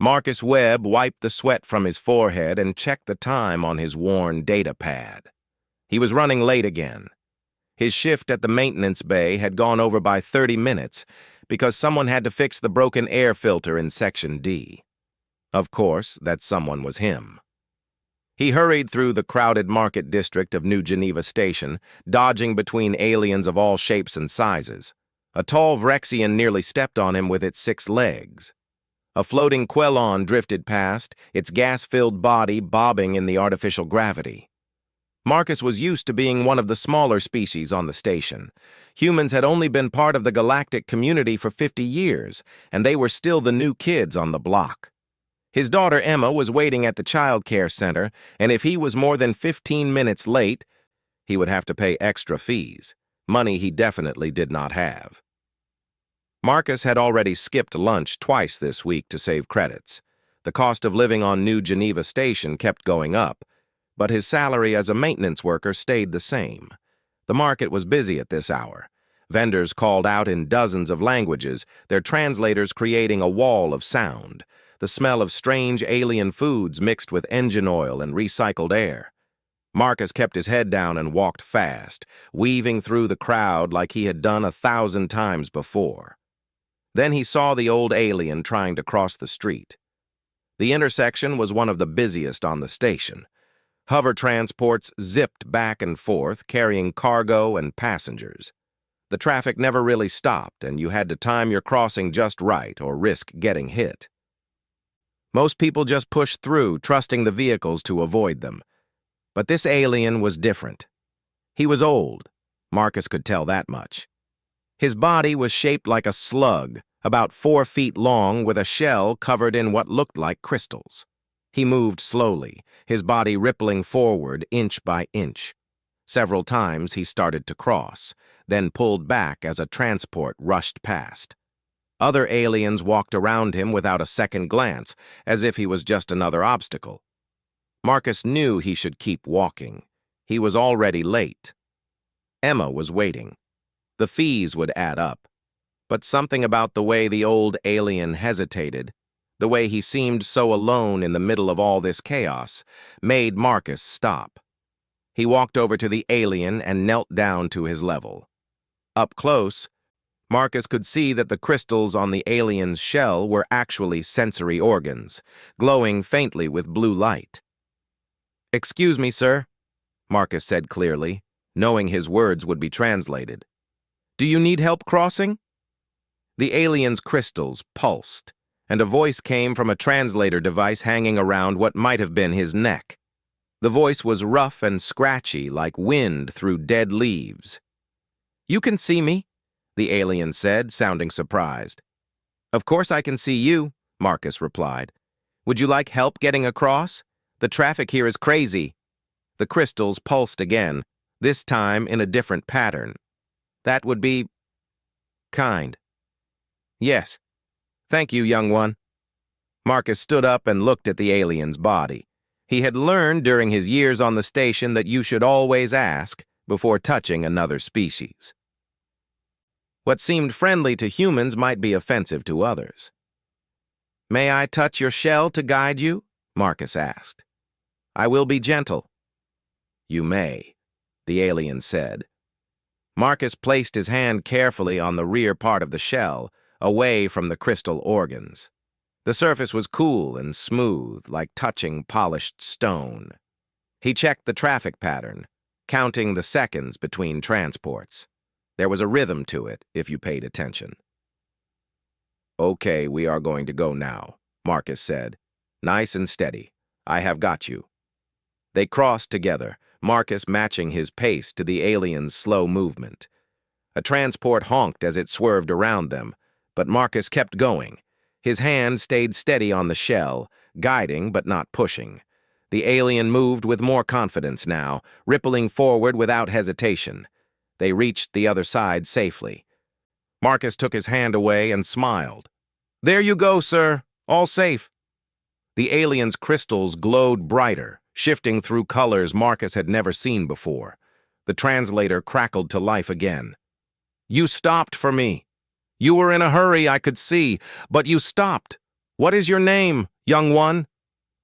Marcus Webb wiped the sweat from his forehead and checked the time on his worn data pad. He was running late again. His shift at the maintenance bay had gone over by 30 minutes because someone had to fix the broken air filter in Section D. Of course, that someone was him. He hurried through the crowded market district of New Geneva Station, dodging between aliens of all shapes and sizes. A tall Vrexian nearly stepped on him with its 6 legs. A floating Quellon drifted past, its gas-filled body bobbing in the artificial gravity. Marcus was used to being one of the smaller species on the station. Humans had only been part of the galactic community for 50 years, and they were still the new kids on the block. His daughter Emma was waiting at the child care center, and if he was more than 15 minutes late, he would have to pay extra fees, money he definitely did not have. Marcus had already skipped lunch twice this week to save credits. The cost of living on New Geneva Station kept going up, but his salary as a maintenance worker stayed the same. The market was busy at this hour. Vendors called out in dozens of languages, their translators creating a wall of sound. The smell of strange alien foods mixed with engine oil and recycled air. Marcus kept his head down and walked fast, weaving through the crowd like he had done 1,000 times before. Then he saw the old alien trying to cross the street. The intersection was one of the busiest on the station. Hover transports zipped back and forth, carrying cargo and passengers. The traffic never really stopped, and you had to time your crossing just right or risk getting hit. Most people just pushed through, trusting the vehicles to avoid them. But this alien was different. He was old. Marcus could tell that much. His body was shaped like a slug, about 4 feet long with a shell covered in what looked like crystals. He moved slowly, his body rippling forward inch by inch. Several times he started to cross, then pulled back as a transport rushed past. Other aliens walked around him without a second glance, as if he was just another obstacle. Marcus knew he should keep walking. He was already late. Emma was waiting. The fees would add up. But something about the way the old alien hesitated, the way he seemed so alone in the middle of all this chaos, made Marcus stop. He walked over to the alien and knelt down to his level. Up close, Marcus could see that the crystals on the alien's shell were actually sensory organs, glowing faintly with blue light. "Excuse me, sir," Marcus said clearly, knowing his words would be translated. "Do you need help crossing?" The alien's crystals pulsed, and a voice came from a translator device hanging around what might have been his neck. The voice was rough and scratchy like wind through dead leaves. "You can see me," the alien said, sounding surprised. "Of course I can see you," Marcus replied. "Would you like help getting across? The traffic here is crazy." The crystals pulsed again, this time in a different pattern. "That would be kind." "Yes. Thank you, young one." Marcus stood up and looked at the alien's body. He had learned during his years on the station that you should always ask before touching another species. What seemed friendly to humans might be offensive to others. "May I touch your shell to guide you?" Marcus asked. "I will be gentle." "You may," the alien said. Marcus placed his hand carefully on the rear part of the shell, away from the crystal organs. The surface was cool and smooth, like touching polished stone. He checked the traffic pattern, counting the seconds between transports. There was a rhythm to it, if you paid attention. "Okay, we are going to go now," Marcus said. "Nice and steady. I have got you." They crossed together, Marcus matching his pace to the alien's slow movement. A transport honked as it swerved around them, but Marcus kept going. His hand stayed steady on the shell, guiding but not pushing. The alien moved with more confidence now, rippling forward without hesitation. They reached the other side safely. Marcus took his hand away and smiled. "There you go, sir. All safe." The alien's crystals glowed brighter, shifting through colors Marcus had never seen before. The translator crackled to life again. "You stopped for me. You were in a hurry, I could see, but you stopped. "What is your name, young one?"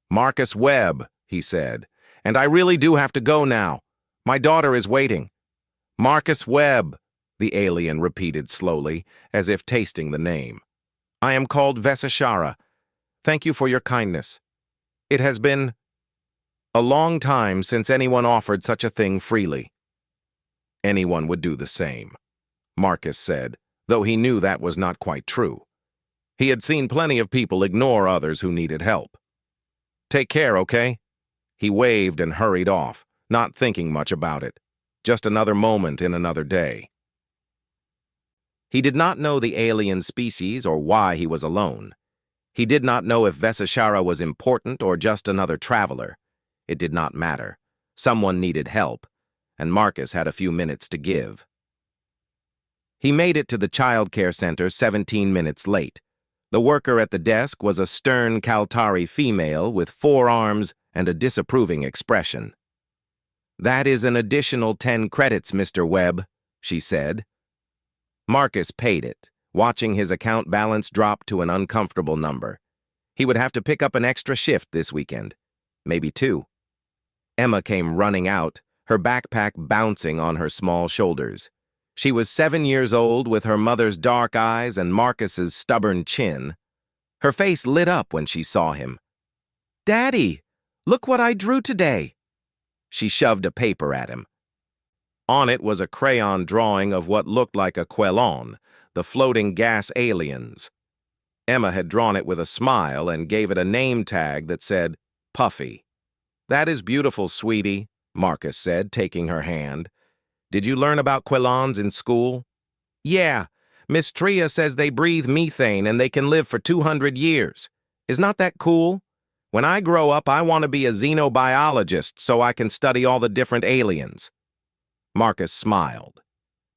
"Marcus Webb," he said. "And I really do have to go now. My daughter is waiting." "Marcus Webb," the alien repeated slowly, as if tasting the name. "I am called Vesashara. Thank you for your kindness. It has been a long time since anyone offered such a thing freely." "Anyone would do the same," Marcus said, though he knew that was not quite true. He had seen plenty of people ignore others who needed help. "Take care, okay?" He waved and hurried off, not thinking much about it. Just another moment in another day. He did not know the alien species or why he was alone. He did not know if Vesashara was important or just another traveler. It did not matter. Someone needed help, and Marcus had a few minutes to give. He made it to the child care center 17 minutes late. The worker at the desk was a stern Kaltari female with 4 arms and a disapproving expression. "That is an additional 10 credits, Mr. Webb," she said. Marcus paid it, watching his account balance drop to an uncomfortable number. He would have to pick up an extra shift this weekend. Maybe 2. Emma came running out, her backpack bouncing on her small shoulders. She was 7 years old with her mother's dark eyes and Marcus's stubborn chin. Her face lit up when she saw him. "Daddy, look what I drew today." She shoved a paper at him. On it was a crayon drawing of what looked like a Quelon, the floating gas aliens. Emma had drawn it with a smile and gave it a name tag that said, Puffy. "That is beautiful, sweetie," Marcus said, taking her hand. "Did you learn about Quelons in school?" "Yeah, Miss Tria says they breathe methane and they can live for 200 years. Is not that cool? When I grow up, I want to be a xenobiologist so I can study all the different aliens." Marcus smiled.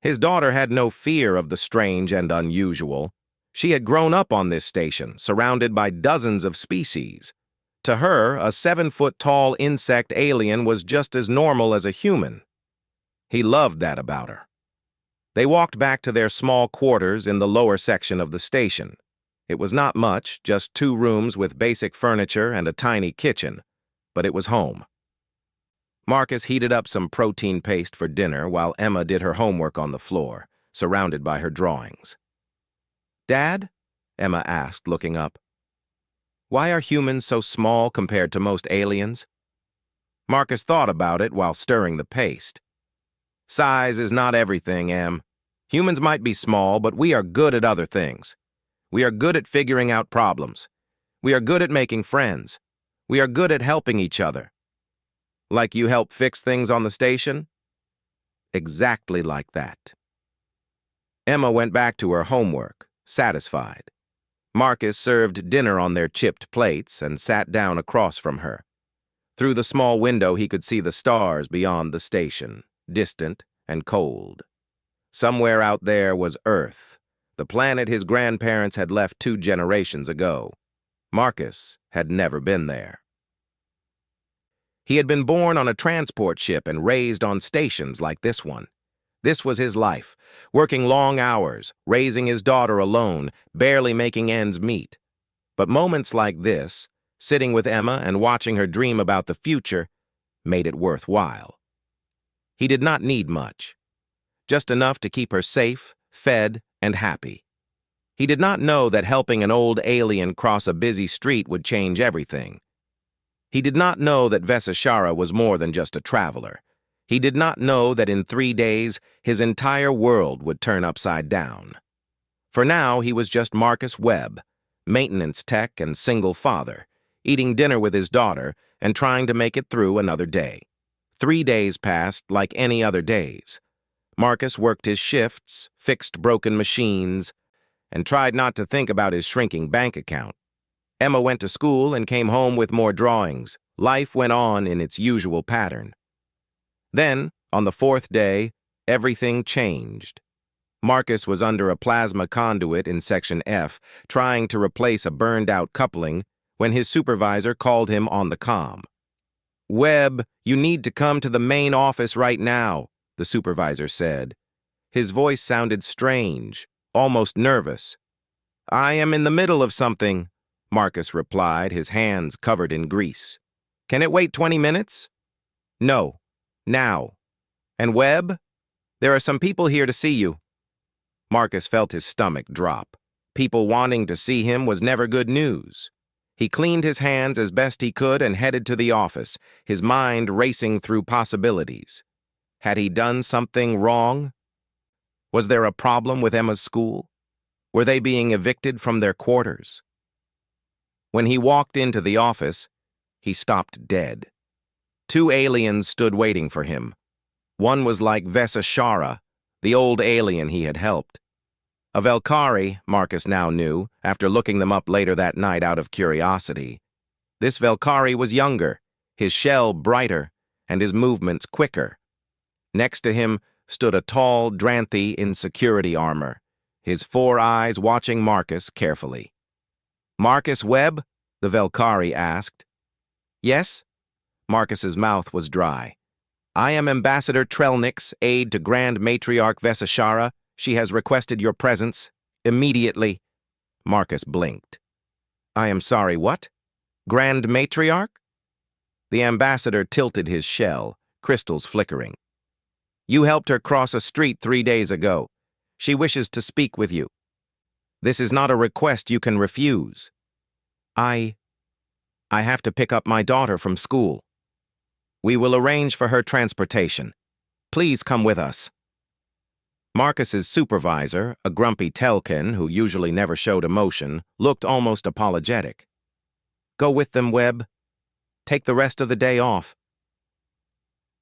His daughter had no fear of the strange and unusual. She had grown up on this station, surrounded by dozens of species. To her, a 7-foot-tall insect alien was just as normal as a human. He loved that about her. They walked back to their small quarters in the lower section of the station. It was not much, just 2 rooms with basic furniture and a tiny kitchen, but it was home. Marcus heated up some protein paste for dinner while Emma did her homework on the floor, surrounded by her drawings. "Dad?" Emma asked, looking up. "Why are humans so small compared to most aliens?" Marcus thought about it while stirring the paste. "Size is not everything, Em. Humans might be small, but we are good at other things. We are good at figuring out problems. We are good at making friends. We are good at helping each other." "Like you help fix things on the station?" "Exactly like that." Emma went back to her homework, satisfied. Marcus served dinner on their chipped plates and sat down across from her. Through the small window he could see the stars beyond the station, distant and cold. Somewhere out there was Earth, the planet his grandparents had left 2 generations ago. Marcus had never been there. He had been born on a transport ship and raised on stations like this one. This was his life, working long hours, raising his daughter alone, barely making ends meet. But moments like this, sitting with Emma and watching her dream about the future, made it worthwhile. He did not need much, just enough to keep her safe, fed, and happy. He did not know that helping an old alien cross a busy street would change everything. He did not know that Vesashara was more than just a traveler. He did not know that in 3 days, his entire world would turn upside down. For now, he was just Marcus Webb, maintenance tech and single father, eating dinner with his daughter and trying to make it through another day. 3 days passed like any other days. Marcus worked his shifts, fixed broken machines, and tried not to think about his shrinking bank account. Emma went to school and came home with more drawings. Life went on in its usual pattern. Then, on the 4th day, everything changed. Marcus was under a plasma conduit in Section F, trying to replace a burned-out coupling, when his supervisor called him on the comm. "Webb, you need to come to the main office right now," the supervisor said. His voice sounded strange, almost nervous. "I am in the middle of something." Marcus replied, his hands covered in grease. Can it wait 20 minutes? No. Now. And Webb? There are some people here to see you. Marcus felt his stomach drop. People wanting to see him was never good news. He cleaned his hands as best he could and headed to the office, his mind racing through possibilities. Had he done something wrong? Was there a problem with Emma's school? Were they being evicted from their quarters? When he walked into the office, he stopped dead. Two aliens stood waiting for him. One was like Vesashara, the old alien he had helped. A Velkari, Marcus now knew, after looking them up later that night out of curiosity. This Velkari was younger, his shell brighter, and his movements quicker. Next to him stood a tall Dranthi in security armor, his 4 eyes watching Marcus carefully. Marcus Webb? The Velkari asked. Yes? Marcus's mouth was dry. I am Ambassador Trelnick's aide to Grand Matriarch Vesashara. She has requested your presence. Immediately. Marcus blinked. I am sorry, what? Grand Matriarch? The ambassador tilted his shell, crystals flickering. You helped her cross a street 3 days ago. She wishes to speak with you. This is not a request you can refuse. I have to pick up my daughter from school. We will arrange for her transportation. Please come with us. Marcus's supervisor, a grumpy Telkin who usually never showed emotion, looked almost apologetic. Go with them, Webb. Take the rest of the day off.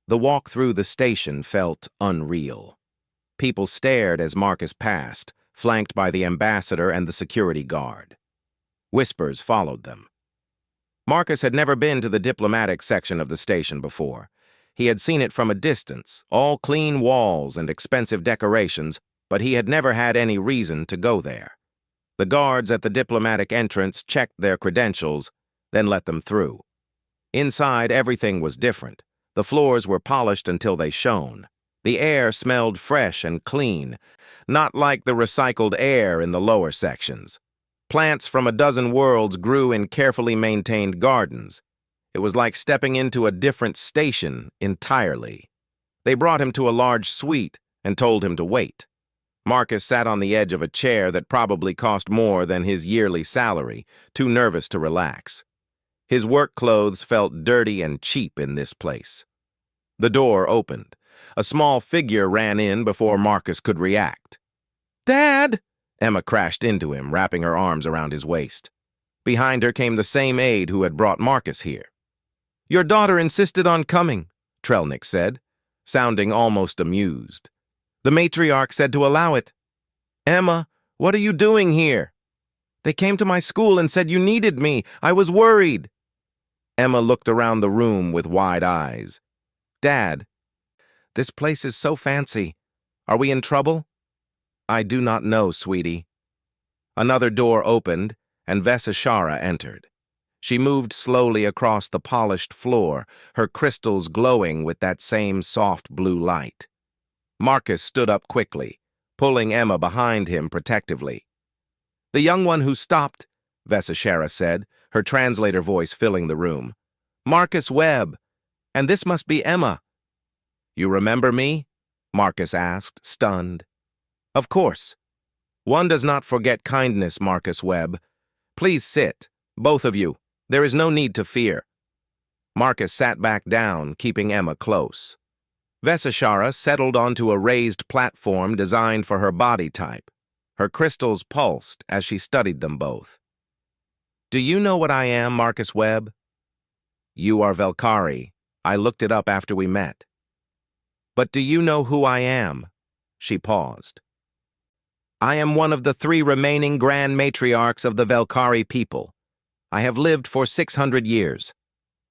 The walk through the station felt unreal. People stared as Marcus passed, flanked by the ambassador and the security guard. Whispers followed them. Marcus had never been to the diplomatic section of the station before. He had seen it from a distance, all clean walls and expensive decorations, but he had never had any reason to go there. The guards at the diplomatic entrance checked their credentials, then let them through. Inside, everything was different. The floors were polished until they shone. The air smelled fresh and clean, not like the recycled air in the lower sections. Plants from a dozen worlds grew in carefully maintained gardens. It was like stepping into a different station entirely. They brought him to a large suite and told him to wait. Marcus sat on the edge of a chair that probably cost more than his yearly salary, too nervous to relax. His work clothes felt dirty and cheap in this place. The door opened. A small figure ran in before Marcus could react. "Dad!" Emma crashed into him, wrapping her arms around his waist. Behind her came the same aide who had brought Marcus here. "Your daughter insisted on coming," Trelnick said, sounding almost amused. "The matriarch said to allow it." "Emma, what are you doing here?" "They came to my school and said you needed me. I was worried." Emma looked around the room with wide eyes. "Dad, this place is so fancy. Are we in trouble?" "I do not know, sweetie." Another door opened, and Vesashara entered. She moved slowly across the polished floor, her crystals glowing with that same soft blue light. Marcus stood up quickly, pulling Emma behind him protectively. "The young one who stopped," Vesashara said, her translator voice filling the room. "Marcus Webb, and this must be Emma." "You remember me?" Marcus asked, stunned. "Of course. One does not forget kindness, Marcus Webb. Please sit, both of you. There is no need to fear." Marcus sat back down, keeping Emma close. Vesashara settled onto a raised platform designed for her body type. Her crystals pulsed as she studied them both. "Do you know what I am, Marcus Webb?" "You are Velkari. I looked it up after we met." "But do you know who I am?" She paused. "I am one of the 3 remaining Grand Matriarchs of the Velkari people. I have lived for 600 years.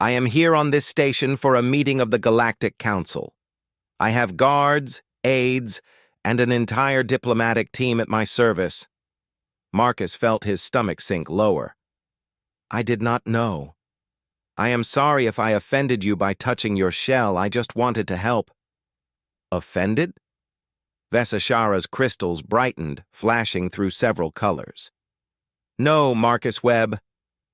I am here on this station for a meeting of the Galactic Council. I have guards, aides, and an entire diplomatic team at my service." Marcus felt his stomach sink lower. "I did not know. I am sorry if I offended you by touching your shell. I just wanted to help." "Offended?" Vesashara's crystals brightened, flashing through several colors. "No, Marcus Webb.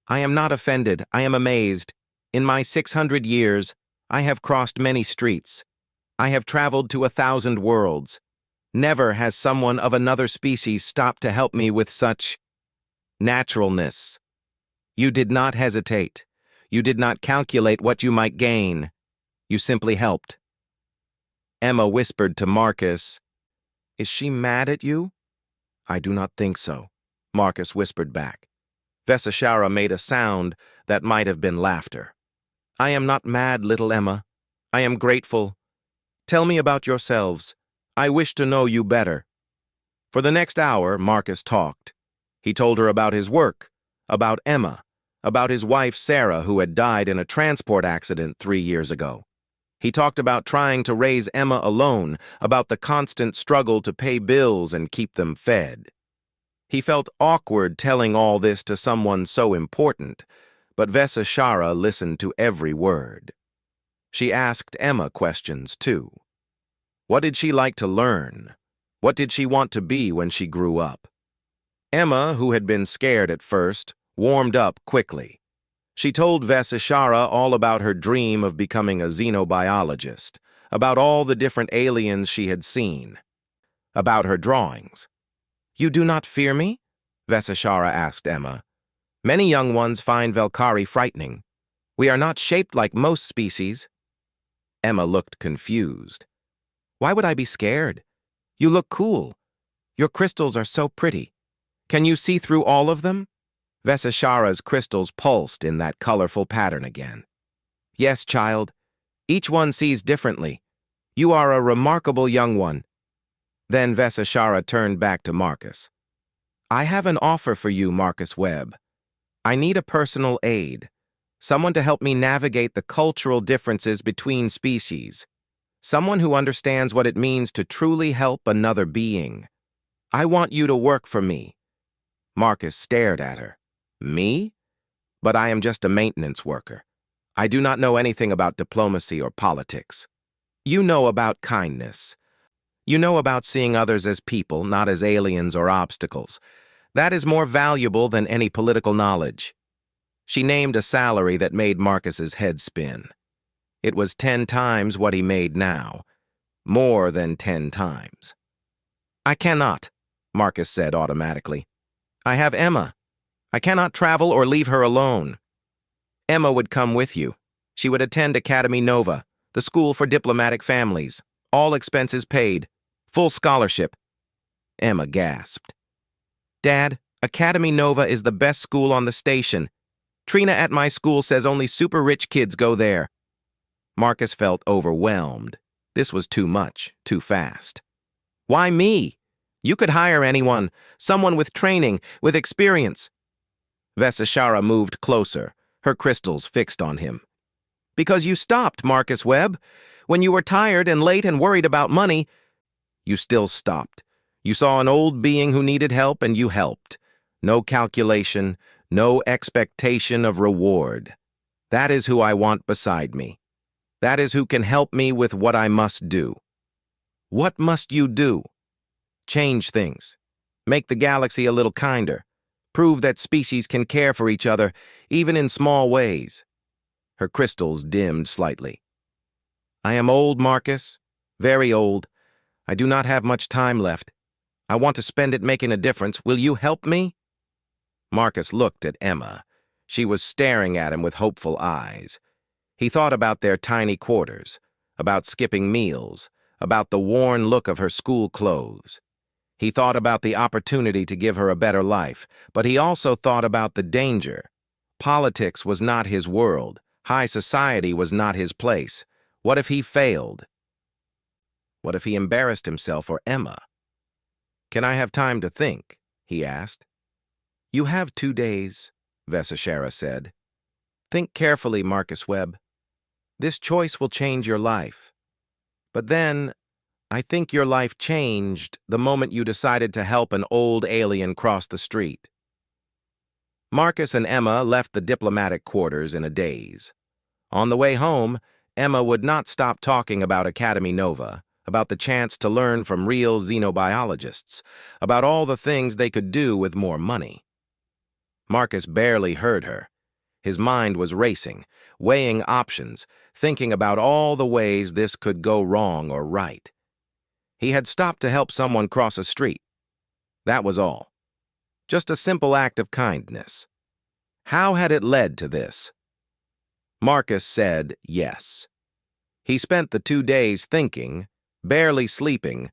I am not offended, I am amazed. In my 600 years, I have crossed many streets. I have traveled to 1,000 worlds. Never has someone of another species stopped to help me with such naturalness. You did not hesitate. You did not calculate what you might gain. You simply helped. Emma whispered to Marcus, "Is she mad at you?" "I do not think so," Marcus whispered back. Vesashara made a sound that might have been laughter. "I am not mad, little Emma. I am grateful. Tell me about yourselves. I wish to know you better." For the next hour, Marcus talked. He told her about his work, about Emma, about his wife Sarah, who had died in a transport accident 3 years ago. He talked about trying to raise Emma alone, about the constant struggle to pay bills and keep them fed. He felt awkward telling all this to someone so important, but Vesashara listened to every word. She asked Emma questions, too. What did she like to learn? What did she want to be when she grew up? Emma, who had been scared at first, warmed up quickly. She told Vesashara all about her dream of becoming a xenobiologist, about all the different aliens she had seen, about her drawings. "You do not fear me?" Vesashara asked Emma. "Many young ones find Velkari frightening. We are not shaped like most species." Emma looked confused. "Why would I be scared? You look cool. Your crystals are so pretty. Can you see through all of them?" Vesashara's crystals pulsed in that colorful pattern again. "Yes, child. Each one sees differently. You are a remarkable young one." Then Vesashara turned back to Marcus. "I have an offer for you, Marcus Webb. I need a personal aide, someone to help me navigate the cultural differences between species, someone who understands what it means to truly help another being. I want you to work for me." Marcus stared at her. "Me? But I am just a maintenance worker. I do not know anything about diplomacy or politics. You know about kindness. You know about seeing others as people, not as aliens or obstacles. That is more valuable than any political knowledge." She named a salary that made Marcus's head spin. It was 10 times what he made now. More than 10 times. "I cannot," Marcus said automatically. "I have Emma. I cannot travel or leave her alone." "Emma would come with you. She would attend Academy Nova, the school for diplomatic families. All expenses paid. Full scholarship." Emma gasped. "Dad, Academy Nova is the best school on the station. Trina at my school says only super rich kids go there." Marcus felt overwhelmed. This was too much, too fast. "Why me? You could hire anyone, someone with training, with experience." Vesashara moved closer, her crystals fixed on him. "Because you stopped, Marcus Webb. When you were tired and late and worried about money, you still stopped. You saw an old being who needed help and you helped. No calculation, no expectation of reward. That is who I want beside me. That is who can help me with what I must do." "What must you do?" "Change things. Make the galaxy a little kinder. Prove that species can care for each other, even in small ways." Her crystals dimmed slightly. "I am old, Marcus. Very old. I do not have much time left. I want to spend it making a difference. Will you help me?" Marcus looked at Emma. She was staring at him with hopeful eyes. He thought about their tiny quarters, about skipping meals, about the worn look of her school clothes. He thought about the opportunity to give her a better life, but he also thought about the danger. Politics was not his world. High society was not his place. What if he failed? What if he embarrassed himself or Emma? "Can I have time to think?" he asked. "You have 2 days," Vesashara said. "Think carefully, Marcus Webb. This choice will change your life. But then, I think your life changed the moment you decided to help an old alien cross the street." Marcus and Emma left the diplomatic quarters in a daze. On the way home, Emma would not stop talking about Academy Nova, about the chance to learn from real xenobiologists, about all the things they could do with more money. Marcus barely heard her. His mind was racing, weighing options, thinking about all the ways this could go wrong or right. He had stopped to help someone cross a street. That was all. Just a simple act of kindness. How had it led to this? Marcus said yes. He spent the 2 days thinking, barely sleeping,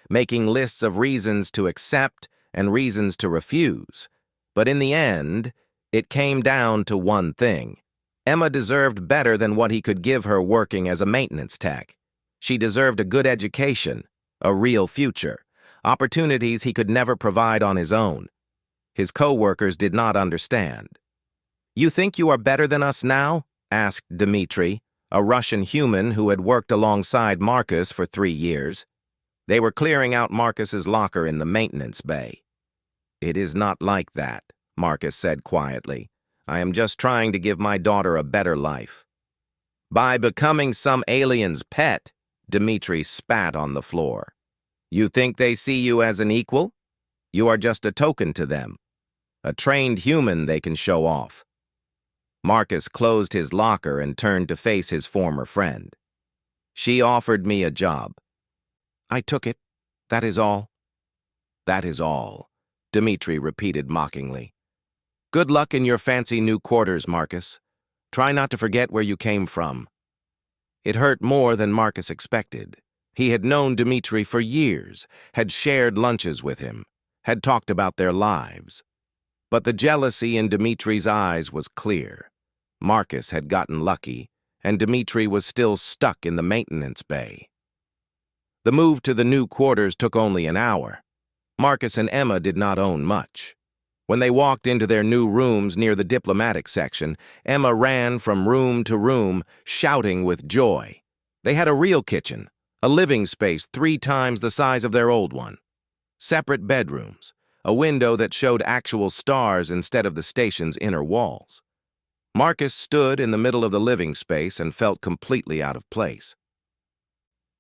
making lists of reasons to accept and reasons to refuse. But in the end, it came down to one thing. Emma deserved better than what he could give her working as a maintenance tech. She deserved a good education, a real future, opportunities he could never provide on his own. His co-workers did not understand. "You think you are better than us now?" asked Dmitri, a Russian human who had worked alongside Marcus for 3 years. They were clearing out Marcus's locker in the maintenance bay. "It is not like that," Marcus said quietly. "I am just trying to give my daughter a better life." "By becoming some alien's pet," Dmitri spat on the floor. "You think they see you as an equal? You are just a token to them. A trained human they can show off." Marcus closed his locker and turned to face his former friend. "She offered me a job. I took it. That is all." "That is all," Dmitri repeated mockingly. "Good luck in your fancy new quarters, Marcus. Try not to forget where you came from." It hurt more than Marcus expected. He had known Dmitri for years, had shared lunches with him, had talked about their lives. But the jealousy in Dmitri's eyes was clear. Marcus had gotten lucky, and Dmitri was still stuck in the maintenance bay. The move to the new quarters took only an hour. Marcus and Emma did not own much. When they walked into their new rooms near the diplomatic section, Emma ran from room to room, shouting with joy. They had a real kitchen, a living space 3 times the size of their old one. Separate bedrooms, a window that showed actual stars instead of the station's inner walls. Marcus stood in the middle of the living space and felt completely out of place.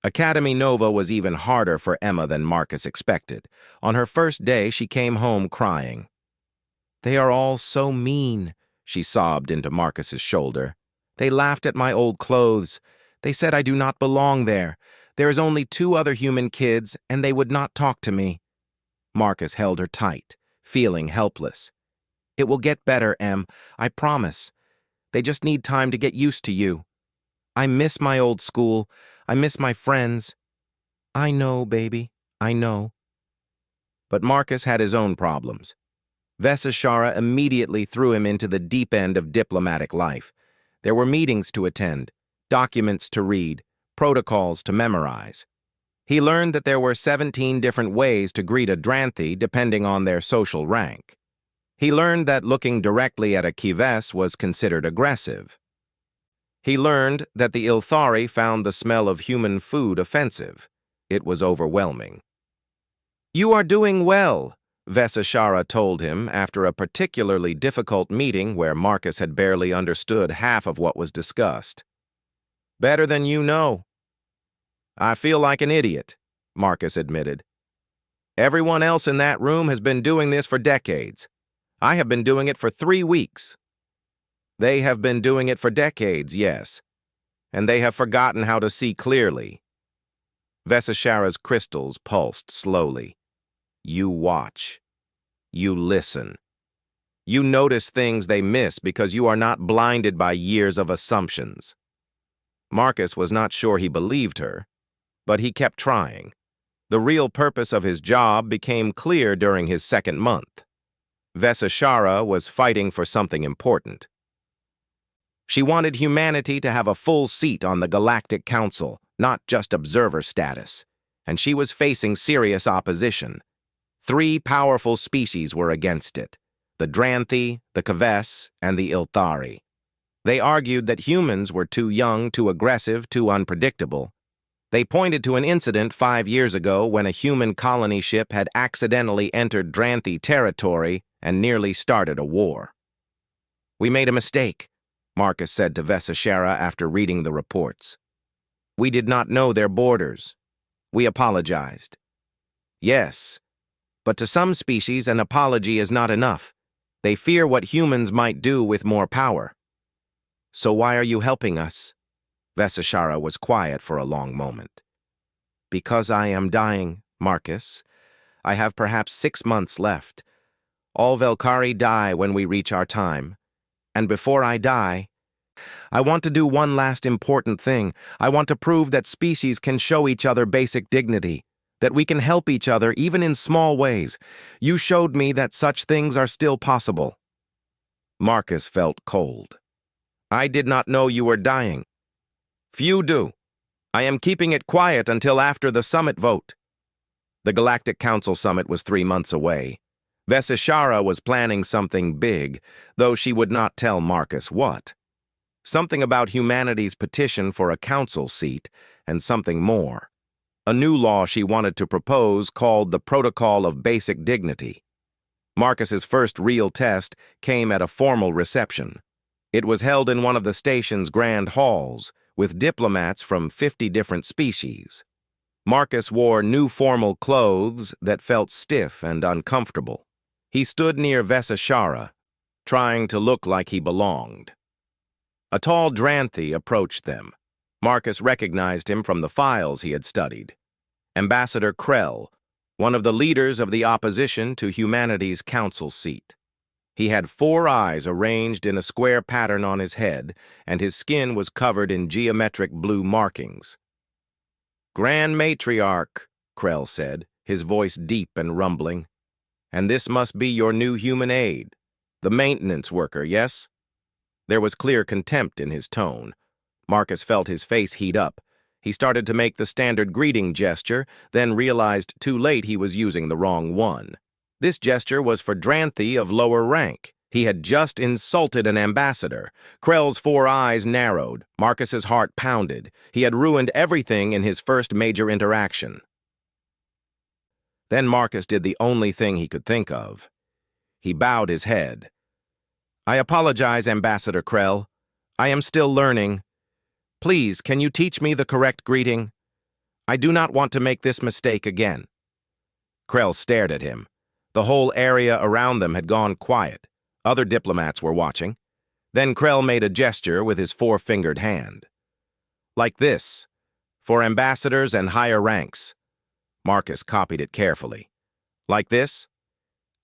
Academy Nova was even harder for Emma than Marcus expected. On her first day, she came home crying. "They are all so mean," she sobbed into Marcus's shoulder. "They laughed at my old clothes. They said I do not belong there. There is only 2 other human kids, and they would not talk to me." Marcus held her tight, feeling helpless. "It will get better, Em. I promise. They just need time to get used to you. I miss my old school. I miss my friends." "I know, baby. I know." But Marcus had his own problems. Vesashara immediately threw him into the deep end of diplomatic life. There were meetings to attend, documents to read, protocols to memorize. He learned that there were 17 different ways to greet a Dranthi depending on their social rank. He learned that looking directly at a Kives was considered aggressive. He learned that the Ilthari found the smell of human food offensive. It was overwhelming. "You are doing well," Vesashara told him after a particularly difficult meeting where Marcus had barely understood half of what was discussed. "Better than you know." "I feel like an idiot," Marcus admitted. "Everyone else in that room has been doing this for decades. I have been doing it for 3 weeks. They have been doing it for decades, yes, and they have forgotten how to see clearly." Vesashara's crystals pulsed slowly. "You watch. You listen. You notice things they miss because you are not blinded by years of assumptions." Marcus was not sure he believed her, but he kept trying. The real purpose of his job became clear during his 2nd month. Vesashara was fighting for something important. She wanted humanity to have a full seat on the Galactic Council, not just observer status, and she was facing serious opposition. 3 powerful species were against it: the Dranthi, the Kives, and the Ilthari. They argued that humans were too young, too aggressive, too unpredictable. They pointed to an incident 5 years ago when a human colony ship had accidentally entered Dranthi territory and nearly started a war. "We made a mistake," Marcus said to Vesashara after reading the reports. "We did not know their borders. We apologized." "Yes, but to some species an apology is not enough. They fear what humans might do with more power. So why are you helping us? Vesashara was quiet for a long moment. Because I am dying, Marcus. I have perhaps 6 months left. All Velkari die when we reach our time. And before I die, I want to do one last important thing. I want to prove that species can show each other basic dignity, that we can help each other even in small ways. You showed me that such things are still possible. Marcus felt cold. I did not know you were dying. Few do. I am keeping it quiet until after the summit vote. The Galactic Council summit was 3 months away. Vesashara was planning something big, though she would not tell Marcus what. Something about humanity's petition for a council seat, and something more. A new law she wanted to propose called the Protocol of Basic Dignity. Marcus's first real test came at a formal reception. It was held in one of the station's grand halls, with diplomats from 50 different species. Marcus wore new formal clothes that felt stiff and uncomfortable. He stood near Vesashara, trying to look like he belonged. A tall Dranthi approached them. Marcus recognized him from the files he had studied. Ambassador Krell, one of the leaders of the opposition to humanity's council seat. He had 4 eyes arranged in a square pattern on his head, and his skin was covered in geometric blue markings. Grand Matriarch, Krell said, his voice deep and rumbling. And this must be your new human aide, the maintenance worker, yes? There was clear contempt in his tone. Marcus felt his face heat up. He started to make the standard greeting gesture, then realized too late he was using the wrong one. This gesture was for Dranthi of lower rank. He had just insulted an ambassador. Krell's 4 eyes narrowed. Marcus's heart pounded. He had ruined everything in his first major interaction. Then Marcus did the only thing he could think of. He bowed his head. I apologize, Ambassador Krell. I am still learning. Please, can you teach me the correct greeting? I do not want to make this mistake again. Krell stared at him. The whole area around them had gone quiet. Other diplomats were watching. Then Krell made a gesture with his 4-fingered hand. Like this, for ambassadors and higher ranks. Marcus copied it carefully. Like this?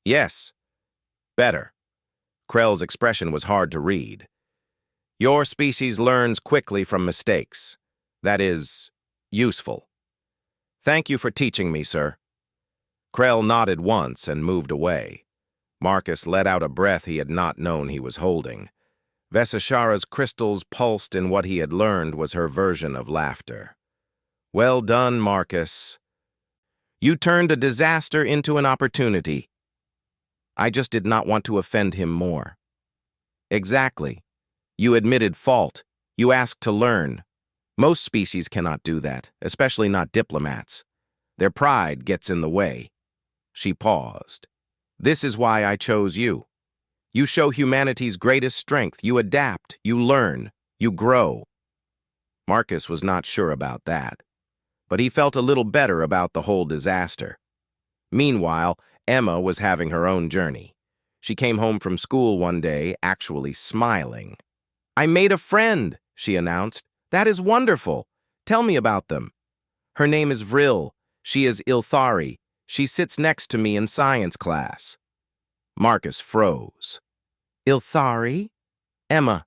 Yes. Better. Krell's expression was hard to read. Your species learns quickly from mistakes. That is, useful. Thank you for teaching me, sir. Krell nodded once and moved away. Marcus let out a breath he had not known he was holding. Vesashara's crystals pulsed in what he had learned was her version of laughter. Well done, Marcus. You turned a disaster into an opportunity. I just did not want to offend him more. Exactly. You admitted fault. You asked to learn. Most species cannot do that, especially not diplomats. Their pride gets in the way. She paused. This is why I chose you. You show humanity's greatest strength. You adapt, you learn, you grow. Marcus was not sure about that, but he felt a little better about the whole disaster. Meanwhile, Emma was having her own journey. She came home from school one day, actually smiling. I made a friend, she announced. That is wonderful. Tell me about them. Her name is Vril. She is Ilthari. She sits next to me in science class. Marcus froze. Ilthari? Emma.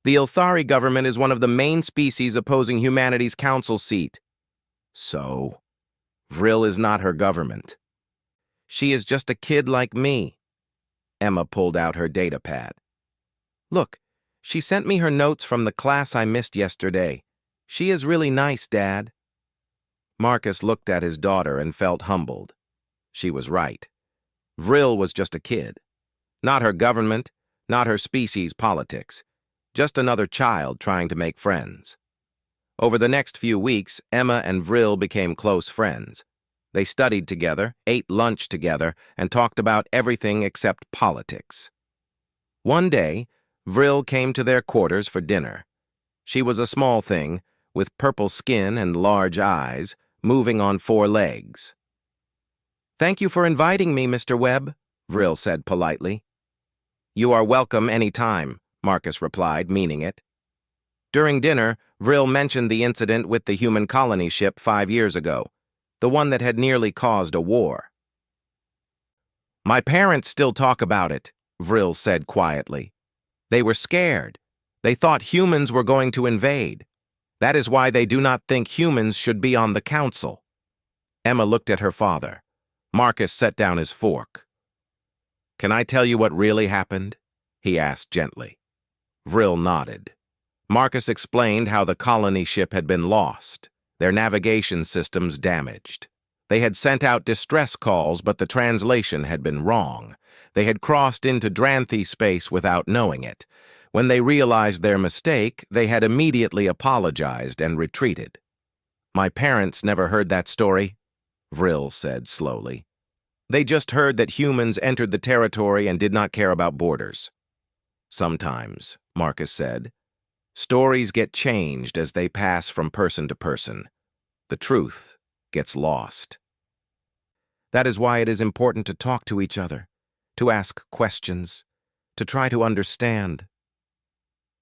The Ilthari government is one of the main species opposing humanity's council seat. So, Vril is not her government. She is just a kid like me. Emma pulled out her data pad. Look, she sent me her notes from the class I missed yesterday. She is really nice, Dad. Marcus looked at his daughter and felt humbled. She was right. Vril was just a kid. Not her government, not her species politics. Just another child trying to make friends. Over the next few weeks, Emma and Vril became close friends. They studied together, ate lunch together, and talked about everything except politics. One day, Vril came to their quarters for dinner. She was a small thing, with purple skin and large eyes, moving on 4 legs. Thank you for inviting me, Mr. Webb, Vril said politely. You are welcome any time, Marcus replied, meaning it. During dinner, Vril mentioned the incident with the human colony ship 5 years ago, the one that had nearly caused a war. My parents still talk about it, Vril said quietly. They were scared. They thought humans were going to invade. That is why they do not think humans should be on the council. Emma looked at her father. Marcus set down his fork. Can I tell you what really happened? He asked gently. Vril nodded. Marcus explained how the colony ship had been lost, their navigation systems damaged. They had sent out distress calls, but the translation had been wrong. They had crossed into Dranthi space without knowing it. When they realized their mistake, they had immediately apologized and retreated. My parents never heard that story, Vril said slowly. They just heard that humans entered the territory and did not care about borders. Sometimes, Marcus said, stories get changed as they pass from person to person. The truth gets lost. That is why it is important to talk to each other, to ask questions, to try to understand.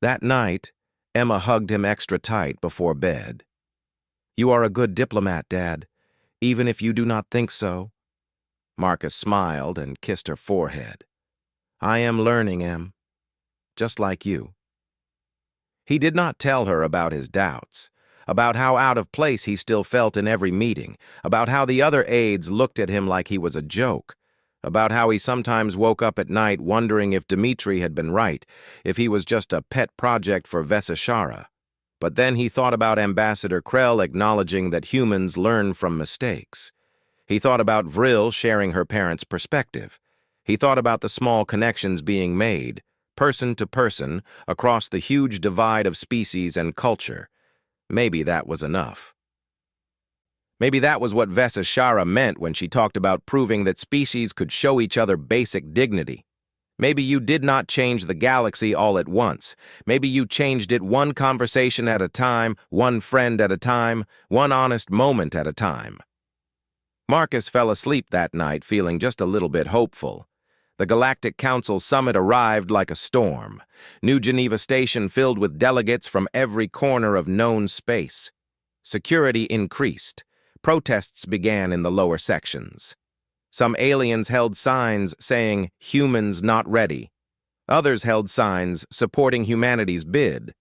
That night, Emma hugged him extra tight before bed. You are a good diplomat, Dad, even if you do not think so. Marcus smiled and kissed her forehead. I am learning, Em, just like you. He did not tell her about his doubts, about how out of place he still felt in every meeting, about how the other aides looked at him like he was a joke, about how he sometimes woke up at night wondering if Dmitri had been right, if he was just a pet project for Vesishara. But then he thought about Ambassador Krell acknowledging that humans learn from mistakes. He thought about Vril sharing her parents' perspective. He thought about the small connections being made, person to person, across the huge divide of species and culture. Maybe that was enough. Maybe that was what Vesishara meant when she talked about proving that species could show each other basic dignity. Maybe you did not change the galaxy all at once. Maybe you changed it one conversation at a time, one friend at a time, one honest moment at a time. Marcus fell asleep that night feeling just a little bit hopeful. The Galactic Council summit arrived like a storm. New Geneva Station filled with delegates from every corner of known space. Security increased. Protests began in the lower sections. Some aliens held signs saying, "Humans not ready." Others held signs supporting humanity's bid.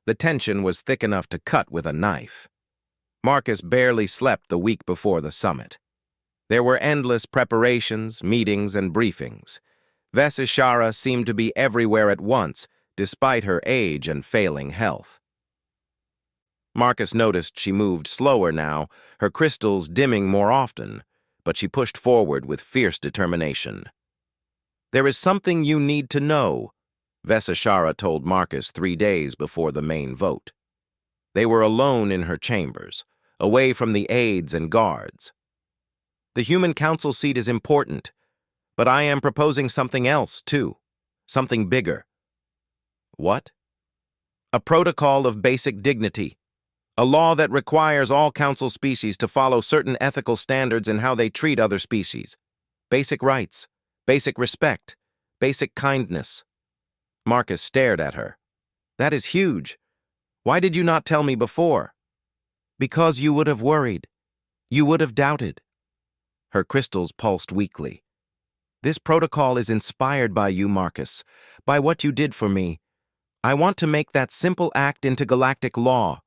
The tension was thick enough to cut with a knife. Marcus barely slept the week before the summit. There were endless preparations, meetings, and briefings. Vesishara seemed to be everywhere at once, despite her age and failing health. Marcus noticed she moved slower now, her crystals dimming more often, but she pushed forward with fierce determination. There is something you need to know, Vesishara told Marcus 3 days before the main vote. They were alone in her chambers, away from the aides and guards. The human council seat is important, but I am proposing something else, too. Something bigger. What? A protocol of basic dignity. A law that requires all council species to follow certain ethical standards in how they treat other species. Basic rights, basic respect, basic kindness. Marcus stared at her. That is huge. Why did you not tell me before? Because you would have worried. You would have doubted. Her crystals pulsed weakly. This protocol is inspired by you, Marcus, by what you did for me. I want to make that simple act into galactic law.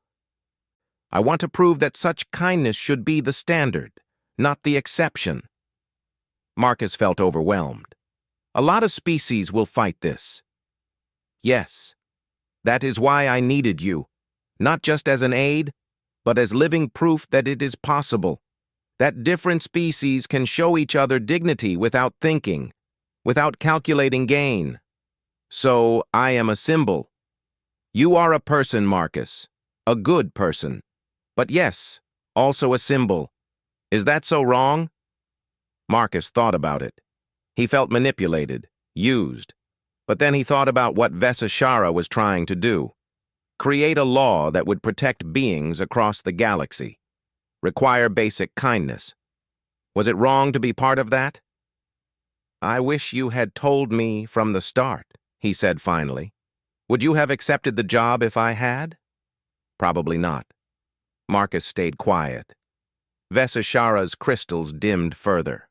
I want to prove that such kindness should be the standard, not the exception. Marcus felt overwhelmed. A lot of species will fight this. Yes, that is why I needed you, not just as an aid, but as living proof that it is possible, that different species can show each other dignity without thinking, without calculating gain. So I am a symbol. You are a person, Marcus, a good person, but yes, also a symbol. Is that so wrong? Marcus thought about it. He felt manipulated, used, but then he thought about what Vesishara was trying to do. Create a law that would protect beings across the galaxy. Require basic kindness. Was it wrong to be part of that? I wish you had told me from the start, he said finally. Would you have accepted the job if I had? Probably not. Marcus stayed quiet. Vesashara's crystals dimmed further.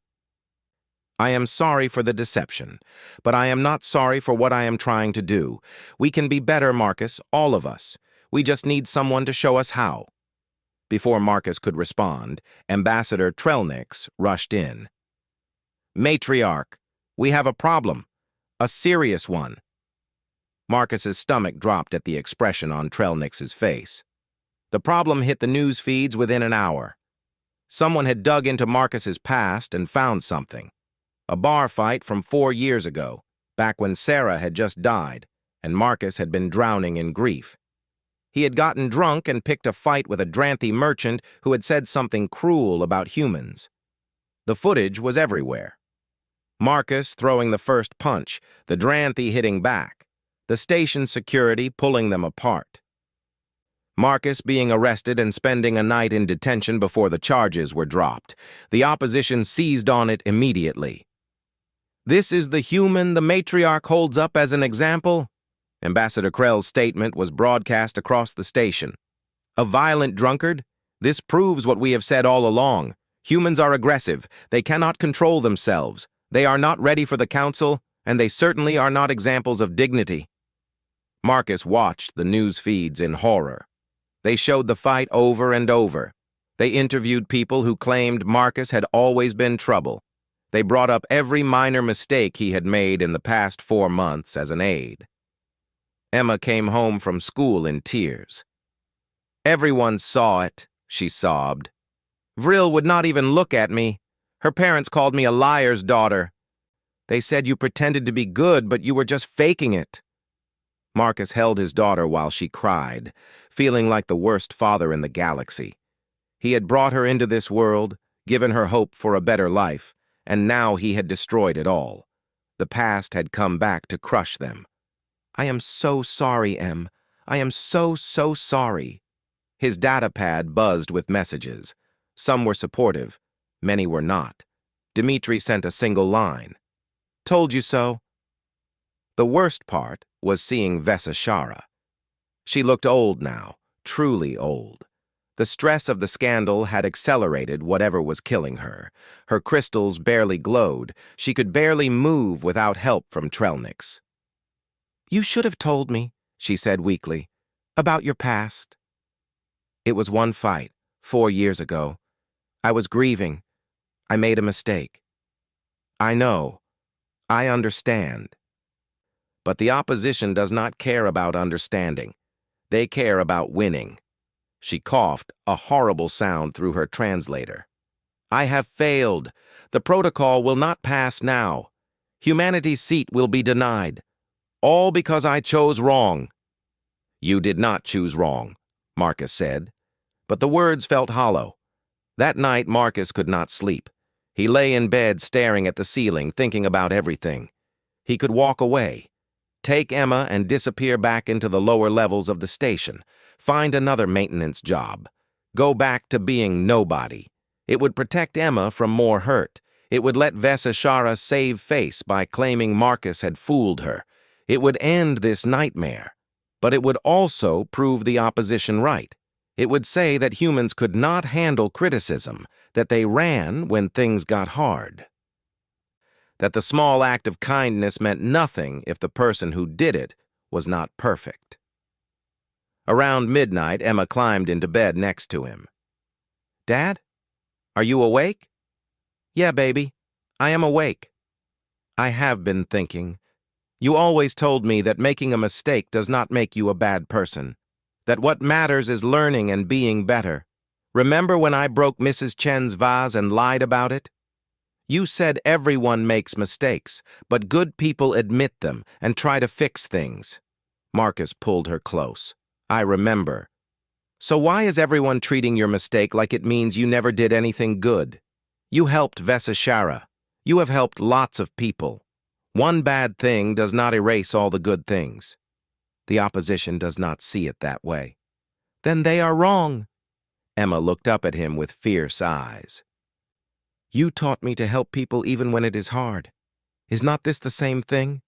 I am sorry for the deception, but I am not sorry for what I am trying to do. We can be better, Marcus, all of us. We just need someone to show us how. Before Marcus could respond, Ambassador Trelnix rushed in. Matriarch, we have a problem. A serious one. Marcus's stomach dropped at the expression on Trelnix's face. The problem hit the news feeds within an hour. Someone had dug into Marcus's past and found something. A bar fight from 4 years ago, back when Sarah had just died, and Marcus had been drowning in grief. He had gotten drunk and picked a fight with a Dranthy merchant who had said something cruel about humans. The footage was everywhere. Marcus throwing the first punch, the Dranthy hitting back, the station security pulling them apart. Marcus being arrested and spending a night in detention before the charges were dropped. The opposition seized on it immediately. This is the human the matriarch holds up as an example? Ambassador Krell's statement was broadcast across the station. A violent drunkard? This proves what we have said all along. Humans are aggressive. They cannot control themselves. They are not ready for the council, and they certainly are not examples of dignity. Marcus watched the news feeds in horror. They showed the fight over and over. They interviewed people who claimed Marcus had always been trouble. They brought up every minor mistake he had made in the past 4 months as an aide. Emma came home from school in tears. Everyone saw it, she sobbed. Vril would not even look at me. Her parents called me a liar's daughter. They said you pretended to be good, but you were just faking it. Marcus held his daughter while she cried, feeling like the worst father in the galaxy. He had brought her into this world, given her hope for a better life, and now he had destroyed it all. The past had come back to crush them. I am so sorry, Em. I am so sorry. His datapad buzzed with messages. Some were supportive. Many were not. Dmitri sent a single line. Told you so. The worst part was seeing Vesashara. She looked old now, truly old. The stress of the scandal had accelerated whatever was killing her. Her crystals barely glowed. She could barely move without help from Trelnix. You should have told me, she said weakly, about your past. It was one fight, 4 years ago. I was grieving. I made a mistake. I know. I understand. But the opposition does not care about understanding. They care about winning. She coughed, a horrible sound through her translator. I have failed. The protocol will not pass now. Humanity's seat will be denied. All because I chose wrong. You did not choose wrong, Marcus said. But the words felt hollow. That night, Marcus could not sleep. He lay in bed staring at the ceiling, thinking about everything. He could walk away. Take Emma and disappear back into the lower levels of the station. Find another maintenance job. Go back to being nobody. It would protect Emma from more hurt. It would let Vesashara save face by claiming Marcus had fooled her. It would end this nightmare. But it would also prove the opposition right. It would say that humans could not handle criticism, that they ran when things got hard. That the small act of kindness meant nothing if the person who did it was not perfect. Around midnight, Emma climbed into bed next to him. Dad? Are you awake? Yeah, baby. I am awake. I have been thinking. You always told me that making a mistake does not make you a bad person. That what matters is learning and being better. Remember when I broke Mrs. Chen's vase and lied about it? You said everyone makes mistakes, but good people admit them and try to fix things. Marcus pulled her close. I remember. So why is everyone treating your mistake like it means you never did anything good? You helped Vesashara. You have helped lots of people. One bad thing does not erase all the good things. The opposition does not see it that way. Then they are wrong. Emma looked up at him with fierce eyes. You taught me to help people even when it is hard. Is not this the same thing?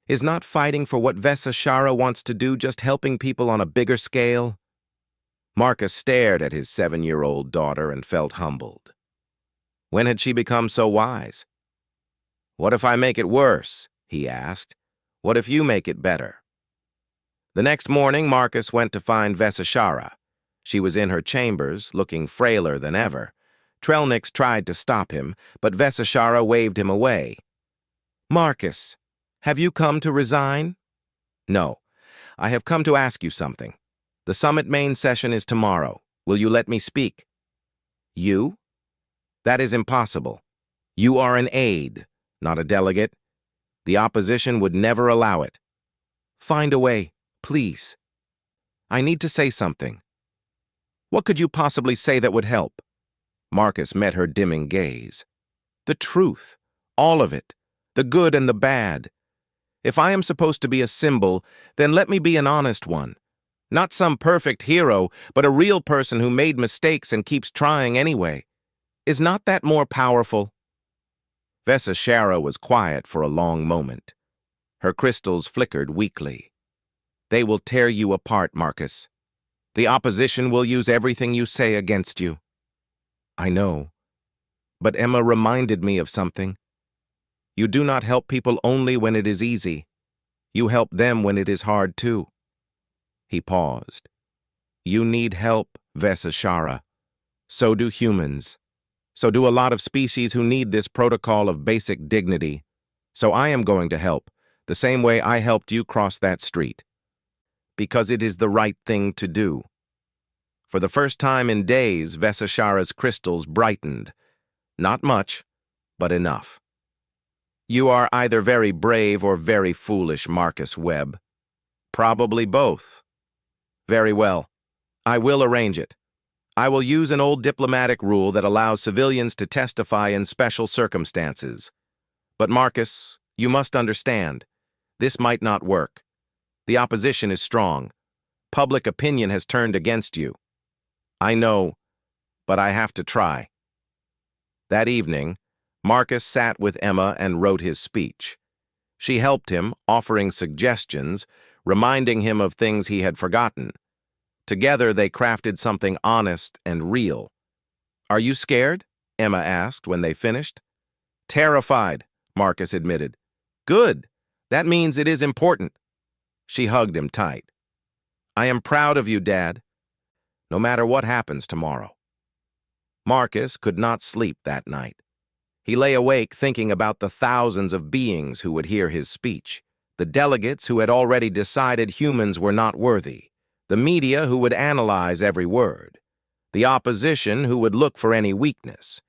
Is not fighting for what Vesashara wants to do just helping people on a bigger scale? Marcus stared at his 7-year-old daughter and felt humbled. When had she become so wise? "What if I make it worse?" he asked. "What if you make it better?" The next morning, Marcus went to find Vesashara. She was in her chambers, looking frailer than ever. Trelnix tried to stop him, but Vesashara waved him away. "Marcus, have you come to resign?" "No, I have come to ask you something. The summit main session is tomorrow. Will you let me speak?" "You? That is impossible. You are an aide, not a delegate. The opposition would never allow it. Find a way, please. I need to say something." "What could you possibly say that would help?" Marcus met her dimming gaze. "The truth, all of it, the good and the bad. If I am supposed to be a symbol, then let me be an honest one. Not some perfect hero, but a real person who made mistakes and keeps trying anyway. Is not that more powerful?" Vesashara was quiet for a long moment. Her crystals flickered weakly. "They will tear you apart, Marcus. The opposition will use everything you say against you." "I know. But Emma reminded me of something. You do not help people only when it is easy. You help them when it is hard too." He paused. "You need help, Vesashara. So do humans. So do a lot of species who need this protocol of basic dignity. So I am going to help, the same way I helped you cross that street. Because it is the right thing to do." For the first time in days, Vesashara's crystals brightened. Not much, but enough. "You are either very brave or very foolish, Marcus Webb. Probably both. Very well. I will arrange it. I will use an old diplomatic rule that allows civilians to testify in special circumstances. But Marcus, you must understand, this might not work. The opposition is strong. Public opinion has turned against you. I know, but I have to try." That evening, Marcus sat with Emma and wrote his speech. She helped him, offering suggestions, reminding him of things he had forgotten. Together, they crafted something honest and real. "Are you scared?" Emma asked when they finished. "Terrified," Marcus admitted. "Good. That means it is important." She hugged him tight. "I am proud of you, Dad. No matter what happens tomorrow." Marcus could not sleep that night. He lay awake thinking about the thousands of beings who would hear his speech, the delegates who had already decided humans were not worthy, the media who would analyze every word, the opposition who would look for any weakness.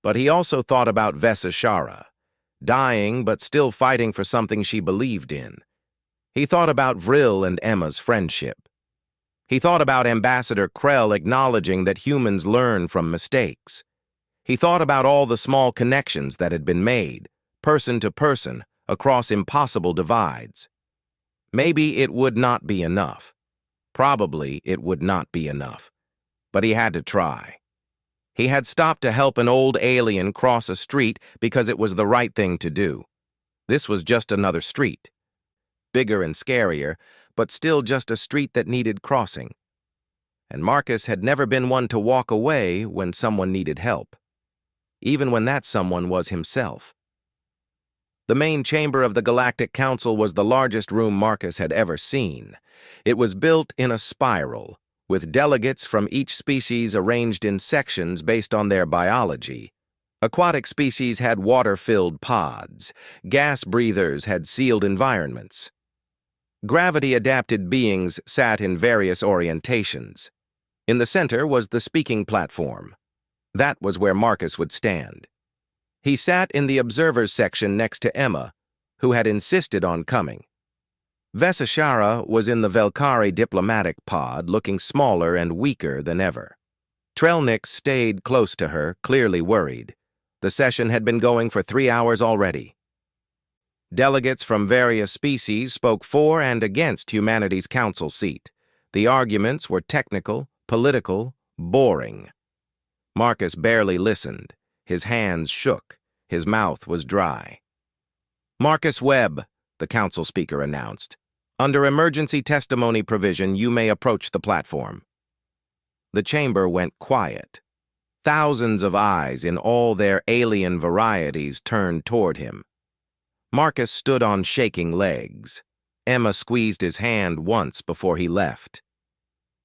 But he also thought about Vesashara, dying but still fighting for something she believed in. He thought about Vril and Emma's friendship. He thought about Ambassador Krell acknowledging that humans learn from mistakes. He thought about all the small connections that had been made, person to person, across impossible divides. Maybe it would not be enough. Probably it would not be enough. But he had to try. He had stopped to help an old alien cross a street because it was the right thing to do. This was just another street. Bigger and scarier, but still just a street that needed crossing. And Marcus had never been one to walk away when someone needed help, even when that someone was himself. The main chamber of the Galactic Council was the largest room Marcus had ever seen. It was built in a spiral, with delegates from each species arranged in sections based on their biology. Aquatic species had water-filled pods. Gas breathers had sealed environments. Gravity-adapted beings sat in various orientations. In the center was the speaking platform. That was where Marcus would stand. He sat in the observers section next to Emma, who had insisted on coming. Vesashara was in the Velkari diplomatic pod, looking smaller and weaker than ever. Trelnix stayed close to her, clearly worried. The session had been going for 3 hours already. Delegates from various species spoke for and against humanity's council seat. The arguments were technical, political, boring. Marcus barely listened. His hands shook. His mouth was dry. Marcus Webb, the council speaker announced. Under emergency testimony provision, you may approach the platform. The chamber went quiet. Thousands of eyes in all their alien varieties turned toward him. Marcus stood on shaking legs. Emma squeezed his hand once before he left.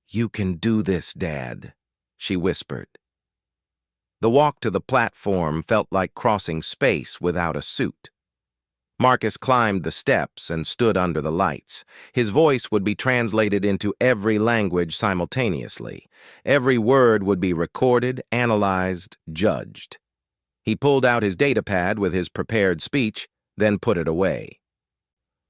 "You can do this, Dad," she whispered. The walk to the platform felt like crossing space without a suit. Marcus climbed the steps and stood under the lights. His voice would be translated into every language simultaneously. Every word would be recorded, analyzed, judged. He pulled out his datapad with his prepared speech, then put it away.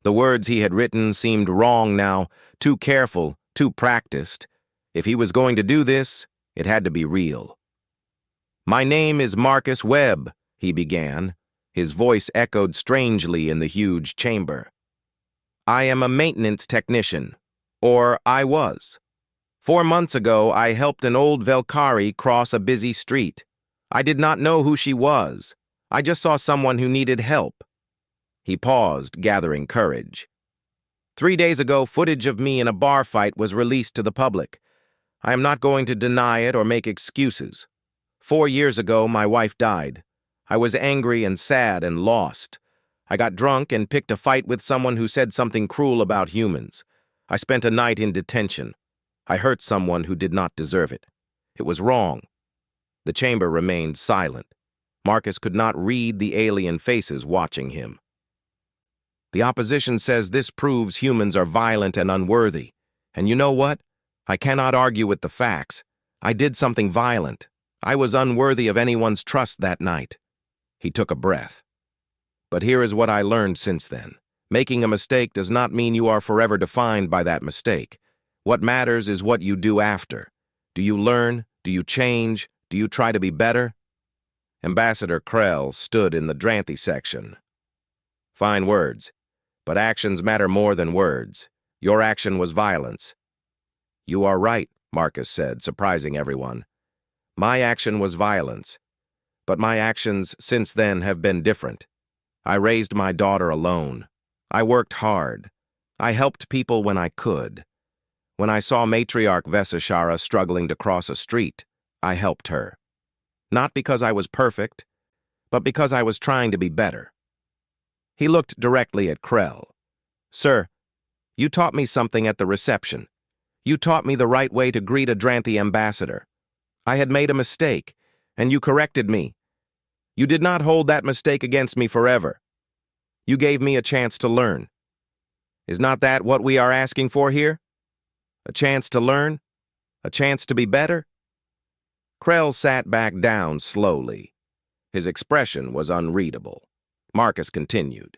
The words he had written seemed wrong now, too careful, too practiced. If he was going to do this, it had to be real. "My name is Marcus Webb," he began. His voice echoed strangely in the huge chamber. "I am a maintenance technician, or I was. 4 months ago, I helped an old Velkari cross a busy street. I did not know who she was. I just saw someone who needed help." He paused, gathering courage. 3 days ago, footage of me in a bar fight was released to the public. I am not going to deny it or make excuses. 4 years ago, my wife died. I was angry and sad and lost. I got drunk and picked a fight with someone who said something cruel about humans. I spent a night in detention. I hurt someone who did not deserve it. It was wrong. The chamber remained silent. Marcus could not read the alien faces watching him. "The opposition says this proves humans are violent and unworthy. And you know what? I cannot argue with the facts. I did something violent. I was unworthy of anyone's trust that night." He took a breath. "But here is what I learned since then. Making a mistake does not mean you are forever defined by that mistake. What matters is what you do after. Do you learn? Do you change? Do you try to be better?" Ambassador Krell stood in the Dranthi section. "Fine words. But actions matter more than words. Your action was violence." "You are right," Marcus said, surprising everyone. "My action was violence. But my actions since then have been different. I raised my daughter alone. I worked hard. I helped people when I could. When I saw matriarch Vesashara struggling to cross a street, I helped her. Not because I was perfect, but because I was trying to be better." He looked directly at Krell. "Sir, you taught me something at the reception. You taught me the right way to greet a Dranthi ambassador. I had made a mistake, and you corrected me. You did not hold that mistake against me forever. You gave me a chance to learn. Is not that what we are asking for here? A chance to learn? A chance to be better?" Krell sat back down slowly. His expression was unreadable. Marcus continued.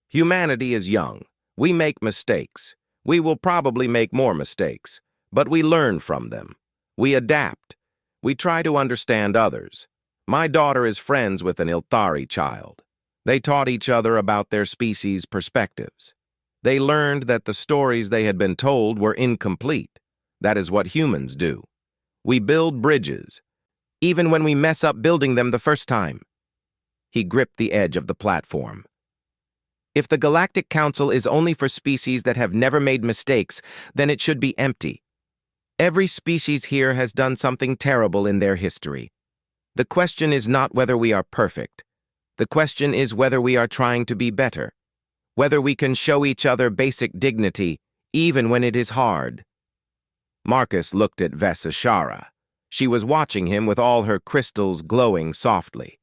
"Humanity is young. We make mistakes. We will probably make more mistakes, but we learn from them. We adapt. We try to understand others. My daughter is friends with an Ilthari child. They taught each other about their species' perspectives. They learned that the stories they had been told were incomplete. That is what humans do. We build bridges, even when we mess up building them the first time." He gripped the edge of the platform. "If the Galactic Council is only for species that have never made mistakes, then it should be empty. Every species here has done something terrible in their history. The question is not whether we are perfect. The question is whether we are trying to be better. Whether we can show each other basic dignity, even when it is hard." Marcus looked at Vesashara. She was watching him with all her crystals glowing softly.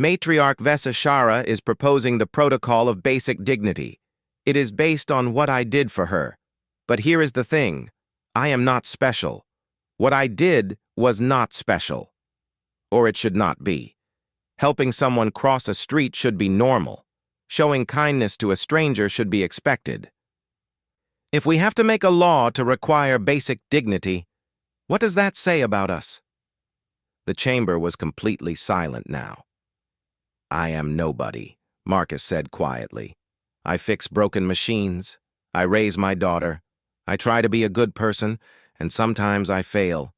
"Matriarch Vesashara is proposing the protocol of basic dignity. It is based on what I did for her. But here is the thing. I am not special. What I did was not special. Or it should not be. Helping someone cross a street should be normal. Showing kindness to a stranger should be expected. If we have to make a law to require basic dignity, what does that say about us?" The chamber was completely silent now. "I am nobody," Marcus said quietly. "I fix broken machines. I raise my daughter. I try to be a good person, and sometimes I fail.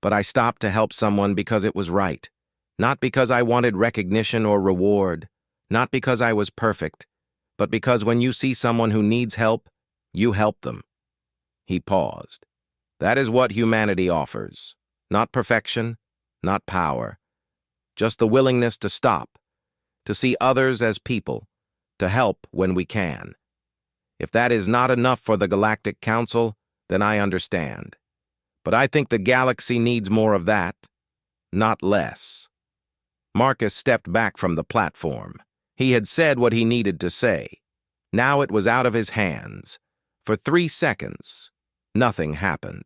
But I stopped to help someone because it was right. Not because I wanted recognition or reward. Not because I was perfect. but because when you see someone who needs help, you help them." He paused. "That is what humanity offers. Not perfection, not power. Just the willingness to stop, to see others as people, to help when we can. If that is not enough for the Galactic Council, then I understand. But I think the galaxy needs more of that, not less." Marcus stepped back from the platform. He had said what he needed to say. Now it was out of his hands. For 3 seconds, nothing happened.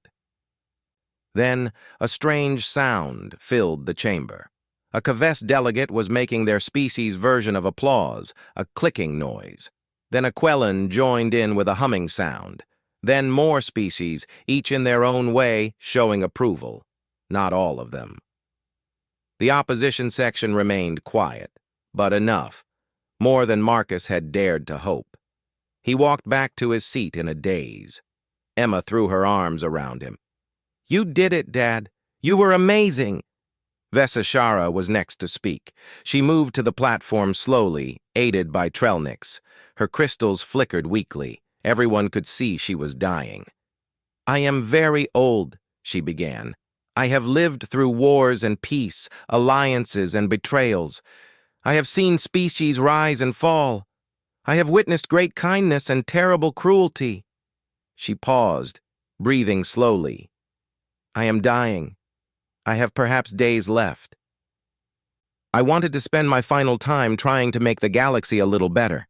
Then a strange sound filled the chamber. A Kvess delegate was making their species' version of applause, a clicking noise. Then a Quellan joined in with a humming sound. Then more species, each in their own way, showing approval. Not all of them. The opposition section remained quiet, but enough. More than Marcus had dared to hope. He walked back to his seat in a daze. Emma threw her arms around him. "You did it, Dad. You were amazing." Vesashara was next to speak. She moved to the platform slowly, aided by Trelnix. Her crystals flickered weakly. Everyone could see she was dying. "I am very old," she began. "I have lived through wars and peace, alliances and betrayals. I have seen species rise and fall. I have witnessed great kindness and terrible cruelty." She paused, breathing slowly. "I am dying. I have perhaps days left. I wanted to spend my final time trying to make the galaxy a little better.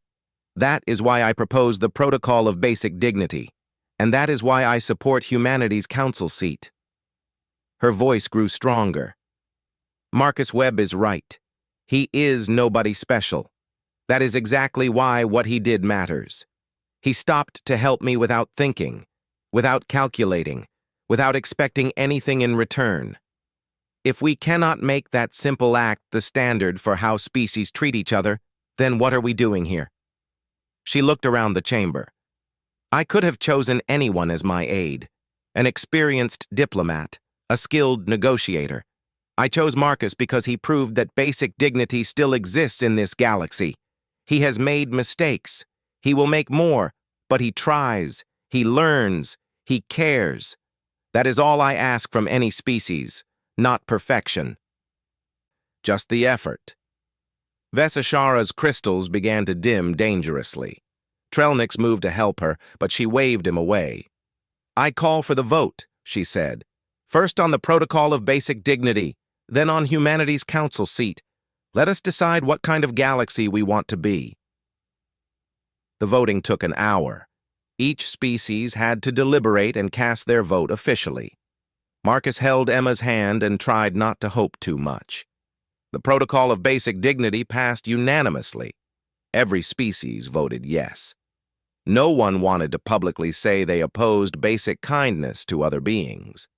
That is why I proposed the Protocol of Basic Dignity, and that is why I support humanity's council seat." Her voice grew stronger. "Marcus Webb is right. He is nobody special. That is exactly why what he did matters. He stopped to help me without thinking, without calculating, without expecting anything in return. If we cannot make that simple act the standard for how species treat each other, then what are we doing here?" She looked around the chamber. "I could have chosen anyone as my aide, an experienced diplomat, a skilled negotiator. I chose Marcus because he proved that basic dignity still exists in this galaxy. He has made mistakes. He will make more, but he tries, he learns, he cares. That is all I ask from any species, not perfection. Just the effort." Vesashara's crystals began to dim dangerously. Trelnix moved to help her, but she waved him away. "I call for the vote," she said. "First on the Protocol of Basic Dignity, then on humanity's council seat. Let us decide what kind of galaxy we want to be." The voting took an hour. Each species had to deliberate and cast their vote officially. Marcus held Emma's hand and tried not to hope too much. The Protocol of Basic Dignity passed unanimously. Every species voted yes. No one wanted to publicly say they opposed basic kindness to other beings.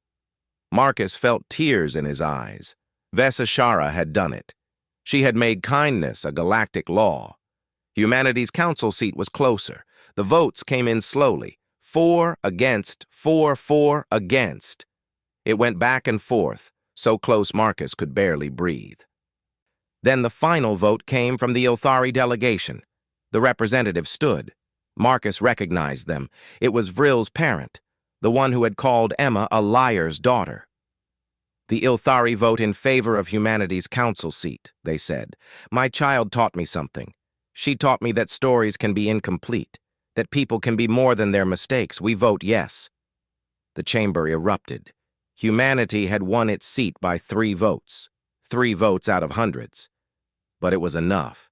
Marcus felt tears in his eyes. Vesashara had done it. She had made kindness a galactic law. Humanity's council seat was closer. The votes came in slowly. 4 against, 4 against. It went back and forth, so close Marcus could barely breathe. Then the final vote came from the Ilthari delegation. The representative stood. Marcus recognized them. It was Vril's parent, the one who had called Emma a liar's daughter. "The Ilthari vote in favor of humanity's council seat," they said. "My child taught me something. She taught me that stories can be incomplete, that people can be more than their mistakes. We vote yes." The chamber erupted. Humanity had won its seat by 3 votes. 3 votes out of hundreds. But it was enough.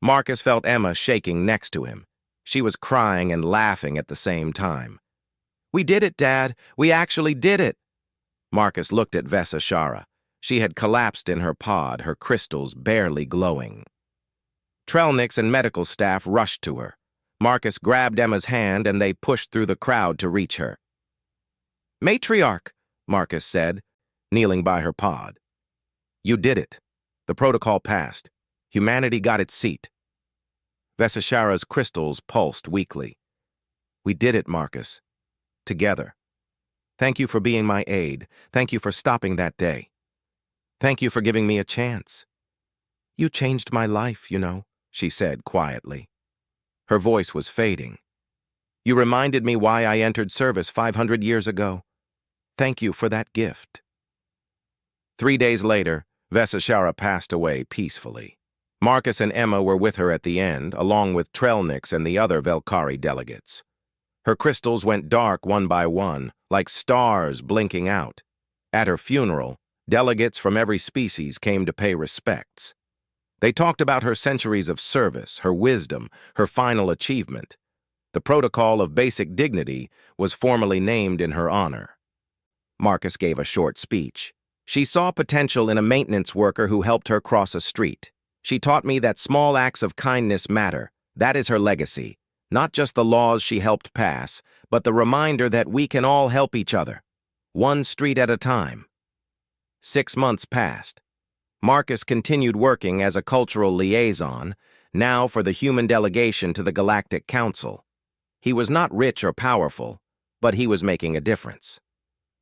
Marcus felt Emma shaking next to him. She was crying and laughing at the same time. "We did it, Dad. We actually did it." Marcus looked at Vesashara. She had collapsed in her pod, her crystals barely glowing. Trelnix and medical staff rushed to her. Marcus grabbed Emma's hand and they pushed through the crowd to reach her. "Matriarch," Marcus said, kneeling by her pod. "You did it. The protocol passed. Humanity got its seat." Vesashara's crystals pulsed weakly. "We did it, Marcus. Together. Thank you for being my aide. Thank you for stopping that day. Thank you for giving me a chance. You changed my life, you know," she said quietly. Her voice was fading. "You reminded me why I entered service 500 years ago. Thank you for that gift." 3 days later, Vesashara passed away peacefully. Marcus and Emma were with her at the end, along with Trelnix and the other Velkari delegates. Her crystals went dark one by one, like stars blinking out. At her funeral, delegates from every species came to pay respects. They talked about her centuries of service, her wisdom, her final achievement. The Protocol of Basic Dignity was formally named in her honor. Marcus gave a short speech. "She saw potential in a maintenance worker who helped her cross a street. She taught me that small acts of kindness matter. That is her legacy. Not just the laws she helped pass, but the reminder that we can all help each other, one street at a time." 6 months passed. Marcus continued working as a cultural liaison, now for the human delegation to the Galactic Council. He was not rich or powerful, but he was making a difference.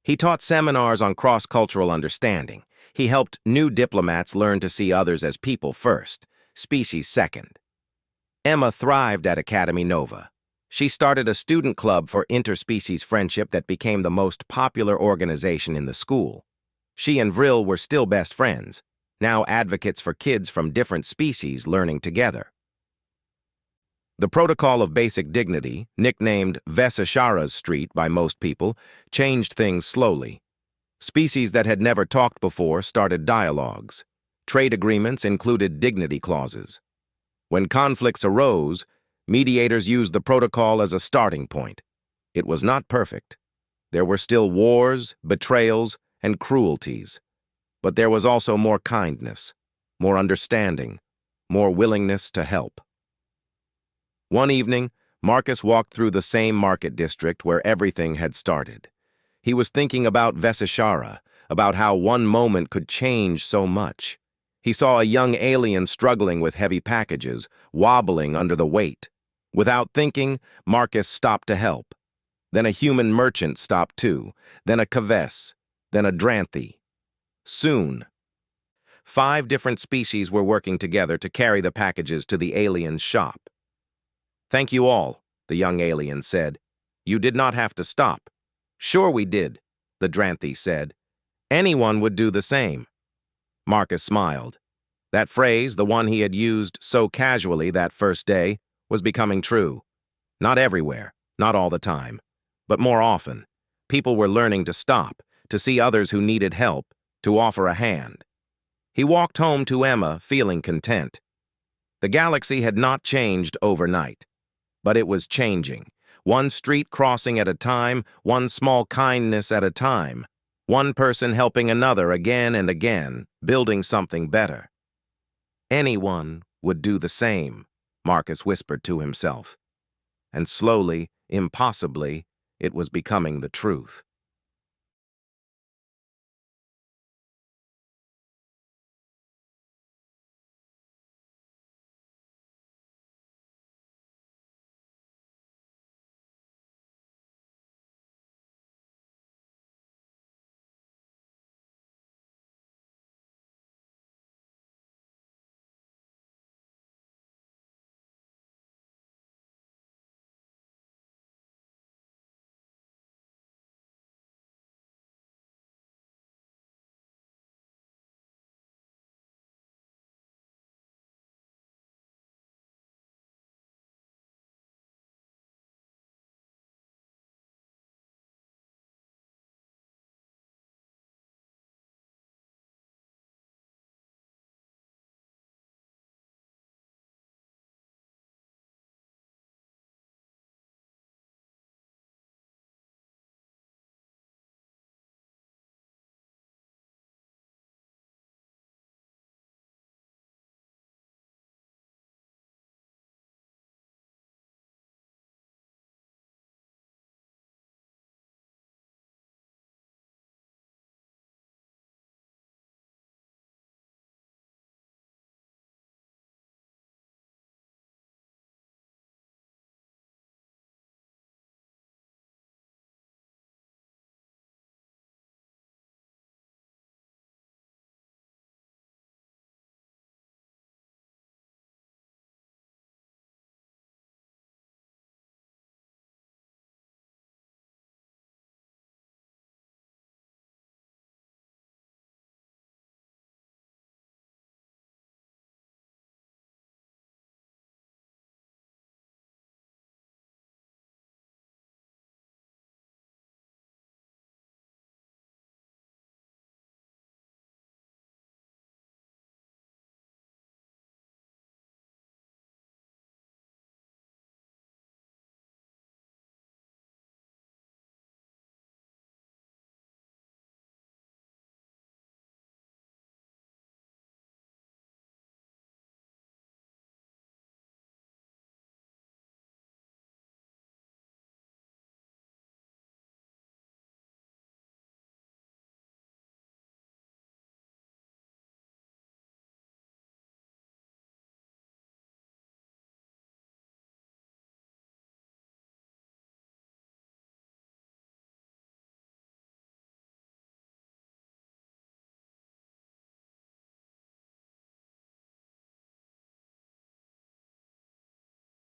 He taught seminars on cross-cultural understanding. He helped new diplomats learn to see others as people first, species second. Emma thrived at Academy Nova. She started a student club for interspecies friendship that became the most popular organization in the school. She and Vril were still best friends, now advocates for kids from different species learning together. The Protocol of Basic Dignity, nicknamed Vesashara's Street by most people, changed things slowly. Species that had never talked before started dialogues. Trade agreements included dignity clauses. When conflicts arose, mediators used the protocol as a starting point. It was not perfect. There were still wars, betrayals, and cruelties. But there was also more kindness, more understanding, more willingness to help. One evening, Marcus walked through the same market district where everything had started. He was thinking about Vesashara, about how one moment could change so much. He saw a young alien struggling with heavy packages, wobbling under the weight. Without thinking, Marcus stopped to help. Then a human merchant stopped too, then a Kaves, then a Dranthi. Soon, 5 different species were working together to carry the packages to the alien's shop. "Thank you all," the young alien said. "You did not have to stop." "Sure we did," the Dranthi said. "Anyone would do the same." Marcus smiled. That phrase, the one he had used so casually that first day, was becoming true. Not everywhere, not all the time, but more often. People were learning to stop, to see others who needed help, to offer a hand. He walked home to Emma, feeling content. The galaxy had not changed overnight, but it was changing. One street crossing at a time, one small kindness at a time, one person helping another again and again, building something better. Anyone would do the same, Marcus whispered to himself. And slowly, impossibly, it was becoming the truth.